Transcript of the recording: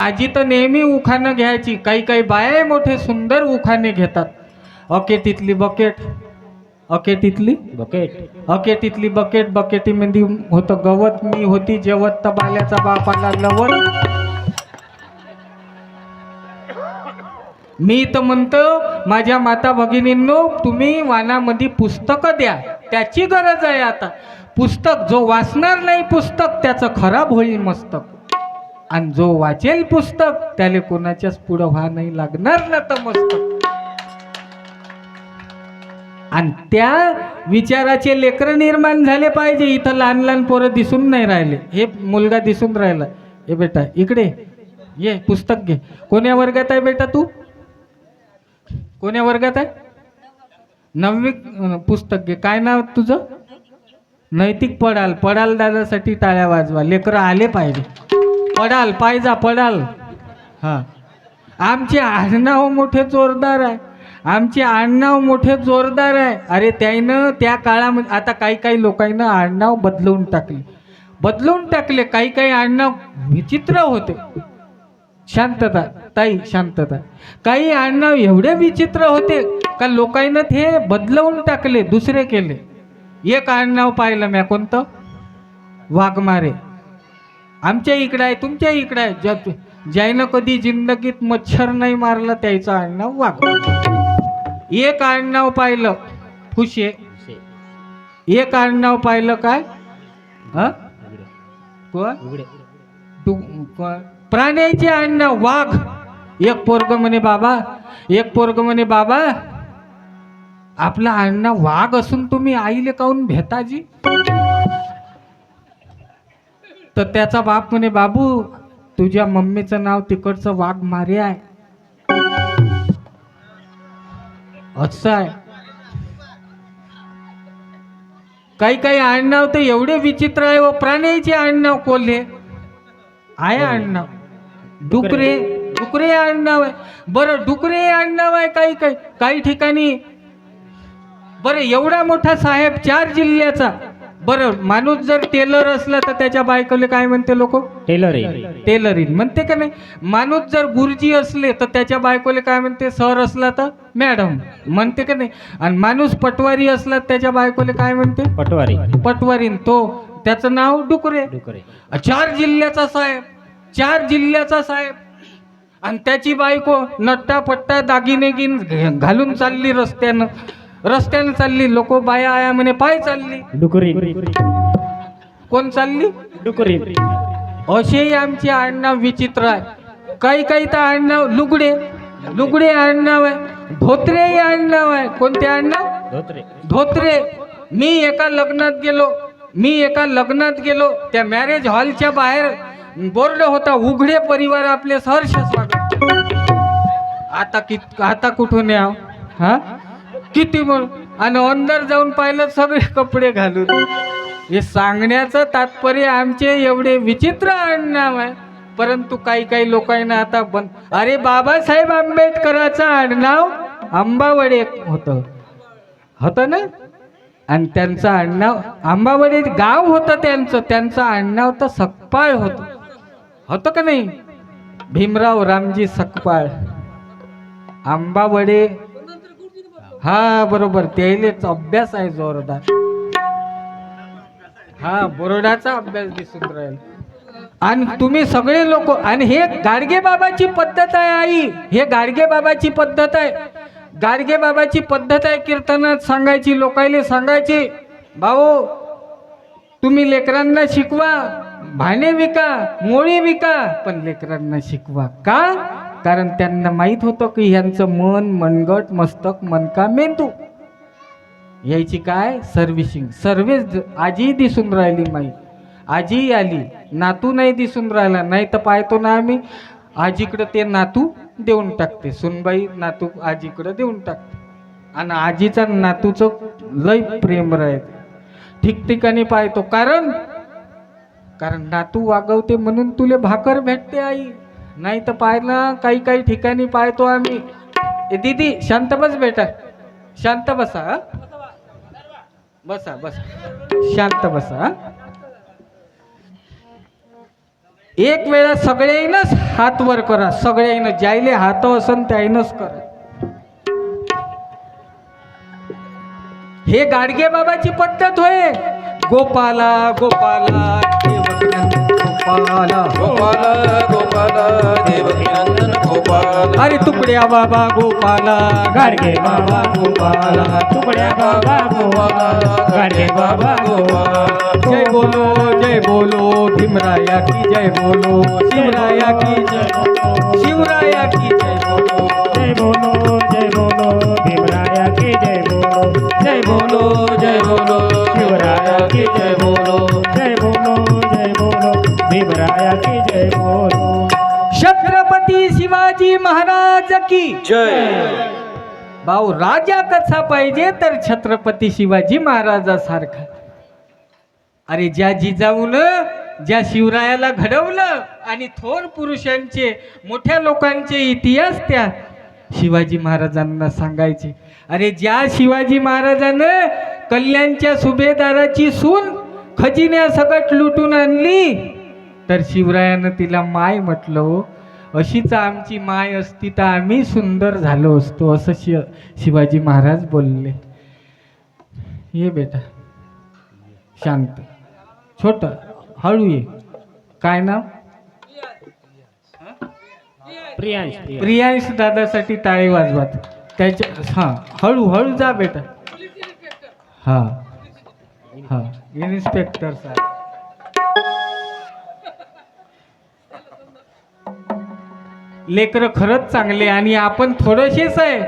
आजी तर नेहमी उखाणं घ्यायची. काही काही बाया मोठे सुंदर उखाणे घेतात. अकेटीतली बकेट, अकेटीतली बकेट अकेटीतली बकेट, बकेटीमध्ये होतं गवत, मी होती जेवत तर बाल्याचा बापाला लवत. मी तर म्हणतो माझ्या माता भगिनींनो, तुम्ही वानामध्ये पुस्तकं द्या, त्याची गरज आहे आता. पुस्तक जो वाचणार नाही पुस्तक त्याचं खराब होईल मस्तक, आणि जो वाचेल पुस्तक त्याला कोणाच्याच पुढं व्हा नाही लागणार ना तर मस्तक. आणि त्या विचाराचे लेकरं निर्माण झाले पाहिजे. इथं लहान लहान पोरं दिसून नाही राहिले. हे मुलगा दिसून राहिला. हे बेटा इकडे ये, पुस्तक घे. कोण्या वर्गात आहे बेटा तू? कोण्या वर्गात आहे? 9वी. पुस्तक घे. काय नाव तुझं? नैतिक. पडाल. पडाल दादासाठी टाळ्या वाजवा. लेकरं आले पाहिजे. पडाल पाहिजा पडाल. हा, आमचे आडनाव मोठे जोरदार आहे. आमचे आडनाव मोठे जोरदार आहे. अरे त्यानं त्या काळामध्ये आता काही काही लोकांना आडनाव बदलवून टाकले. काही काही आडनाव विचित्र होते. शांतता ताई, शांतता. काही आडनाव एवढे विचित्र होते का लोकांना ते बदलवून टाकले, दुसरे केले. एक आडनाव पाहिलं म्या, कोणतं? वाघमारे. आमच्या इकडं आहे, तुमच्या इकडं आहे. ज्यानं कधी जिंदगीत मच्छर नाही मारला त्याचं आडनाव वाघमारे. एक आडनाव पाहिलं खुशे. एक आडनाव पाहिलं काय? प्राण्याचे आडनाव वाघ. एक पोरग म्हणे बाबा, आपलं आडनाव वाघ असून तुम्ही आईले काऊन भेताजी? तर त्याचा बाप म्हणे, बाबू तुझ्या मम्मीचं नाव तिकडचं वाघमारे आहे. असं आहे. काही काही आडनाव तर एवढे विचित्र आहे. व प्राण्याचे आडनाव कोल्हे आहे. आडनाव डुकरे आडनाव आहे. बरं डुकरे आडनाव आहे काही ठिकाणी. बरं एवढा मोठा साहेब 4 जिल्ह्याचा. बरं माणूस जर टेलर असला तर त्याच्या बायकोले काय म्हणते लोक? टेलरिंग म्हणते का नाही? माणूस जर गुरुजी असले तर त्याच्या बायकोले काय म्हणते? सर असला तर मॅडम म्हणते का नाही? आणि माणूस पटवारी असला तर त्याच्या बायकोले काय म्हणते? पटवारीन. तो त्याचं नाव डुकरे. 4 जिल्ह्याचा साहेब. आणि त्याची बायको नट्टा पट्टा दागिने घालून चालली रस्त्यानं चालली. लोक बाया आया म्हणे पाय चालली. डुकरी. कोण चालली? डुकरी. असेही आमचे आडनाव विचित्र आहे. काही तर आडनाव लुगडे आडनाव आहे. धोत्रे आडनाव आहे. कोणते आडनाव? धोत्रे. मी एका लग्नात गेलो. त्या मॅरेज हॉलच्या बाहेर बोर्ड होता, उघडे परिवार आपले सहर्ष स्वागत. आता कुठून याव? हा किती म्हणून. आणि अंदर जाऊन पाहिलं सगळे कपडे घालून. हे सांगण्याचं तात्पर्य आमचे एवढे विचित्र आडनाव आहे. परंतु काही लोकांना आता अरे बाबासाहेब आंबेडकरांचं आडनाव आंबावडे होतं ना. आणि त्यांचं आडनाव आंबावडे गाव होतं त्यांचं आडनाव तर सकपाळ होतं का नाही? भीमराव रामजी सकपाळ. आंबावडे. हा बरोबर. त्यालेच अभ्यास आहे जोरदार. हा बोर्डाचा अभ्यास दिसून राहील. आणि तुम्ही सगळे लोक. आणि हे गाडगे बाबाची पद्धत आहे आई. हे गाडगे बाबाची पद्धत आहे. कीर्तनात सांगायची, लोकायले सांगायची, भाऊ तुम्ही लेकरांना शिकवा, भाणे विका, मोळी विका, पण लेकरांना शिकवा. का? कारण त्यांना माहित होतं की ह्यांचं मन, मनगट, मस्तक, मनका, मेंदू यायची काय सर्व्हिस. आजी दिसून राहिली माई. आजी आली, नातू नाही दिसून राहिला. नाही तर पाहतो ना आम्ही आजीकडे ते नातू देऊन टाकते. सुनबाई नातू आजीकडे देऊन टाकते. आणि आजीचा नातूचं लय प्रेम राहते. ठिकठिकाणी पाहतो. कारण नातू वागवते म्हणून तुले भाकर भेटते आई. नाही तर पाहिलं काही ठिकाणी पाहतो आम्ही. दीदी शांत बस बेटा, शांत बसा. बसा शांत बसा. एक वेळा सगळ्यांनाच हात वर करा, सगळ्यांना ज्यायले हात असन त्याईनच करा. हे गाडगे बाबाची पद्धत होय. गोपाला गोपाला गोपाला गोपाला गोपाला देवकीनंदन गोपाला. अरे तुकड्या बाबा गोपाला, गाडगे बाबा गोपाला, तुकड्या बाबा गोपाला, गाडगे बाबा गोपाला. जय बोलो भीमराया की जय बोलो, शिवराया की जय बोलो, शिवराया की जय बोलो. जय बोलो भीमराया की जय बोलो. जय बोलो शिवराया की जय बोलो. जय बोलो भीमराया की जय बोलो. छत्रपती शिवाजी महाराज की जय. भाऊ राजा कसा पाहिजे तर छत्रपती शिवाजी महाराजासारखा. अरे ज्या जिजाऊनं ज्या शिवरायाला घडवलं आणि थोर पुरुषांचे मोठ्या लोकांचे इतिहास त्या शिवाजी महाराजांना सांगायचे. अरे ज्या शिवाजी महाराजानं कल्याणच्या सुभेदाराची सून खजिन्यासकट लुटून आणली तर शिवरायानं तिला माय म्हटलं हो. अशीच आमची माय असती तर आम्ही सुंदर झालो असतो असं शिवाजी महाराज बोलले. ये बेटा शांत छोट हळू ये. काय नाव? प्रियांश प्रियांश दादासाठी टाळी वाजवत त्याच्या. हां हळू हळू जा बेटा. हां हां इन्स्पेक्टर साहेब. लेकरं खरंच चांगले आणि आपण थोडेसेच आहे